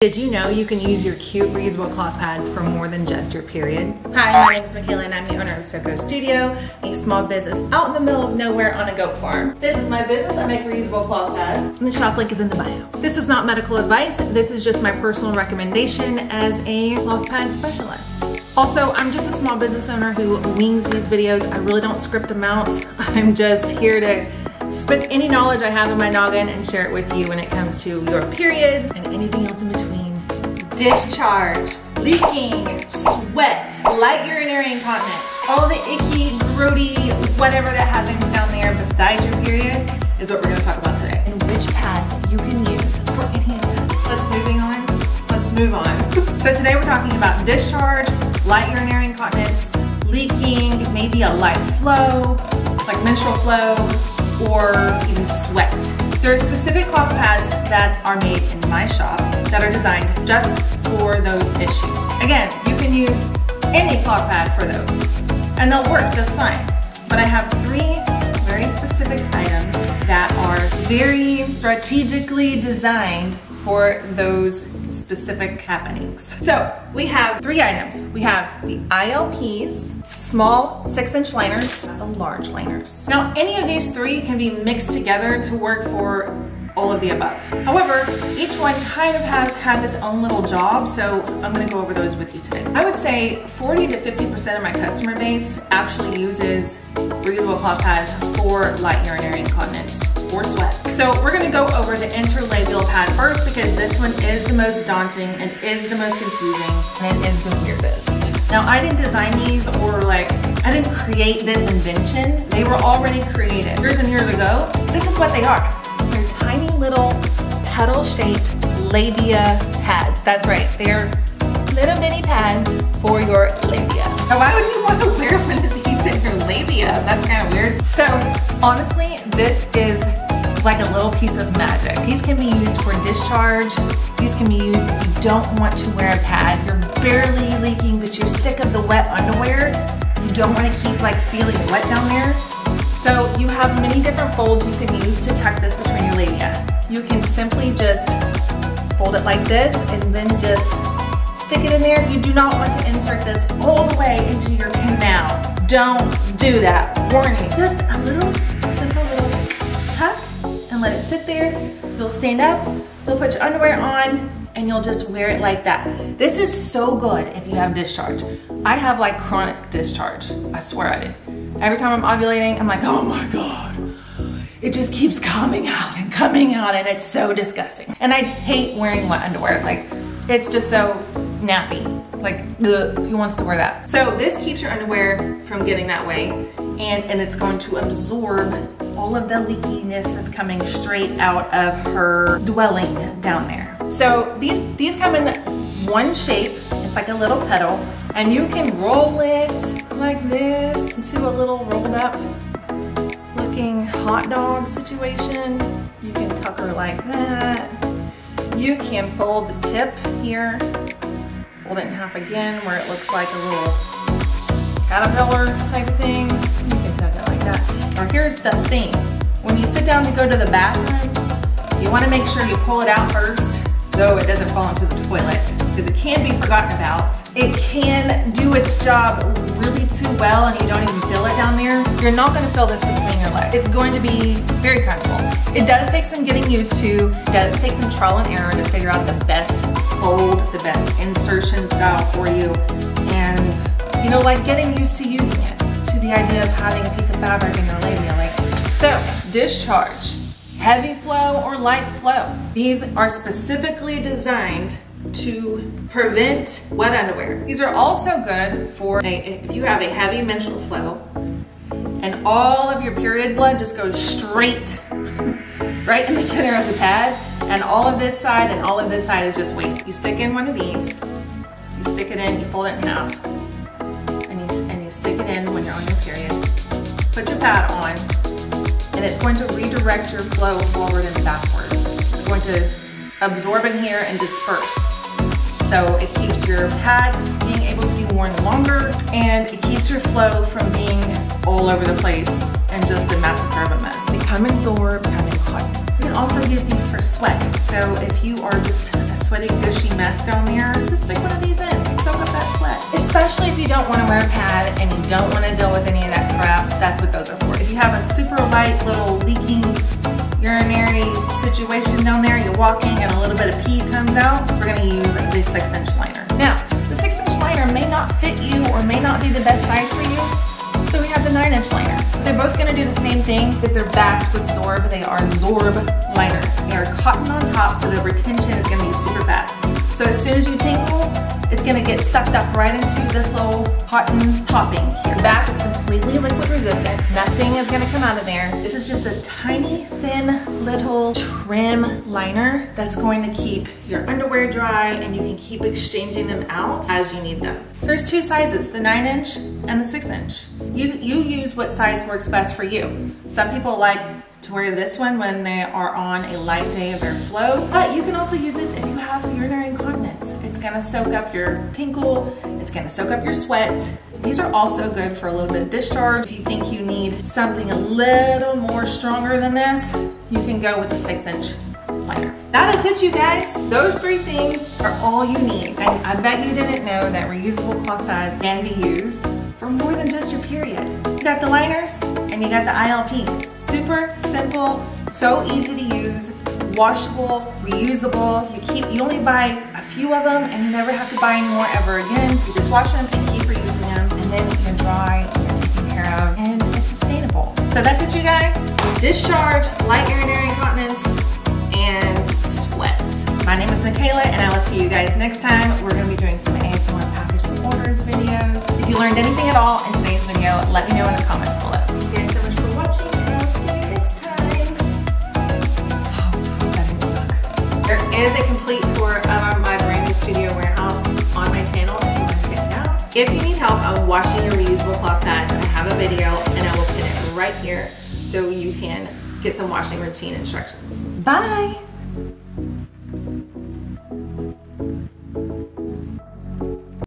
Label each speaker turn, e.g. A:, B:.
A: Did you know you can use your cute reusable cloth pads for more than just your period? Hi, my name is Michaela and I'm the owner of Soko Studio, a small business out in the middle of nowhere on a goat farm. This is my business. I make reusable cloth pads. And the shop link is in the bio. This is not medical advice. This is just my personal recommendation as a cloth pad specialist. Also, I'm just a small business owner who wings these videos. I really don't script them out. I'm just here to spit any knowledge I have in my noggin and share it with you when it comes to your periods and anything else in between. Discharge, leaking, sweat, light urinary incontinence, all the icky, grody, whatever that happens down there besides your period is what we're gonna talk about today. And which pads you can use for any of that. Let's move on. So today we're talking about discharge, light urinary incontinence, leaking, maybe a light flow, like menstrual flow, or even sweat. There are specific cloth pads that are made in my shop that are designed just for those issues. Again, you can use any cloth pad for those and they'll work just fine. But I have three very specific items that are very strategically designed for those specific happenings. So we have three items. We have the ILPs, small 6-inch liners, the large liners. Now, any of these three can be mixed together to work for all of the above. However, each one kind of has its own little job, so I'm gonna go over those with you today. I would say 40 to 50% of my customer base actually uses reusable cloth pads for light urinary incontinence or sweat. So we're gonna go over the interlabial pad first because this one is the most daunting and is the most confusing and it is the weirdest. Now, I didn't design these or I didn't create this invention. They were already created years and years ago. This is what they are. They're tiny little pedal-shaped labia pads. That's right, they're little mini pads for your labia. Now, why would you want to wear one of these in your labia? That's kind of weird. So honestly, this is like a little piece of magic. These can be used for discharge. These can be used if you don't want to wear a pad. You're barely leaking, but you're sick of the wet underwear. You don't want to keep feeling wet down there. So you have many different folds you can use to tuck this between your labia. You can simply just fold it like this and then just stick it in there. You do not want to insert this all the way into your canal. Don't do that. Warning. Just a little simple little tuck and let it sit there. You'll stand up, you'll put your underwear on, and you'll just wear it like that. This is so good if you have discharge. I have chronic discharge. I swear I did. Every time I'm ovulating, I'm like, oh my God. It just keeps coming out and it's so disgusting. And I hate wearing wet underwear. It's just so nappy. Ugh, who wants to wear that? So this keeps your underwear from getting that way and it's going to absorb all of the leakiness that's coming straight out of her dwelling down there. So these come in one shape. It's like a little pedal and you can roll it like this into a little rolled up looking hot dog situation. You can tuck her like that. You can fold the tip here, fold it in half again where it looks like a little caterpillar type of thing. You can tuck it like that. Or here's the thing. When you sit down to go to the bathroom, you want to make sure you pull it out first so it doesn't fall into the toilet because it can be forgotten about. It can do its job really too well and you don't even feel it down there. You're not going to feel this between your legs. It's going to be very comfortable. It does take some getting used to. It does take some trial and error to figure out the best fold, the best insertion style for you. And getting used to using it, to the idea of having a piece of fabric in your labia. So, discharge, heavy flow or light flow. These are specifically designed to prevent wet underwear. These are also good for if you have a heavy menstrual flow and all of your period blood just goes straight right in the center of the pad and all of this side and all of this side is just waste. You stick in one of these, you stick it in, you fold it in half and you stick it in when you're on your period. Put your pad on and it's going to redirect your flow forward and backwards. It's going to absorb in here and disperse. So it keeps your pad being able to be worn longer and it keeps your flow from being all over the place and just a massacre of a mess. They come in Zorb, come in cotton. You can also use these for sweat. So if you are just a sweaty, gushy mess down there, just stick one of these in, soak up that sweat. Especially if you don't want to wear a pad and you don't want to deal with any of that crap, that's what those are for. If you have a super light little leaking urinary situation down there, you're walking and a little bit of pee comes out, we're gonna use the 6-inch liner. Now, the 6-inch liner may not fit you or may not be the best size for you, so we have the 9-inch liner. They're both gonna do the same thing because they're backed with Zorb. They are Zorb liners. They are cotton on top, so the retention is gonna be super fast. So as soon as you tinkle, it's gonna get sucked up right into this little cotton topping here. The back is completely liquid resistant. Nothing is gonna come out of there. This is just a tiny, thin, little trim liner that's going to keep your underwear dry, and you can keep exchanging them out as you need them. There's 2 sizes, the 9-inch and the 6-inch. You use what size works best for you. Some people like to wear this one when they are on a light day of their flow, but you can also use this if you have urinary incontinence. It's gonna soak up your tinkle, it's gonna soak up your sweat. These are also good for a little bit of discharge. If you think you need something a little more stronger than this, you can go with the 6-inch liner. That is it, you guys. Those 3 things are all you need. And I bet you didn't know that reusable cloth pads can be used for more than just your period. You got the liners and you got the ILPs. Super simple, so easy to use, washable, reusable. You only buy a few of them and you never have to buy any more ever again. You just wash them and keep reusing them, and then they're dry and they're taken care of, and it's sustainable. So that's it, you guys. Discharge, light urinary incontinence, and sweats. My name is Michaela, and I will see you guys next time. We're gonna be doing some ASMR packaging orders videos. If you learned anything at all in today's video, let me know in the comments below. Thank you guys so much for watching, and I'll see you next time. Oh, that didn't suck. There is a complete tour of my brand new studio warehouse on my channel if you want to check it out. If you need help on washing your reusable cloth pads, I have a video, and I will pin it right here so you can get some washing routine instructions. Bye!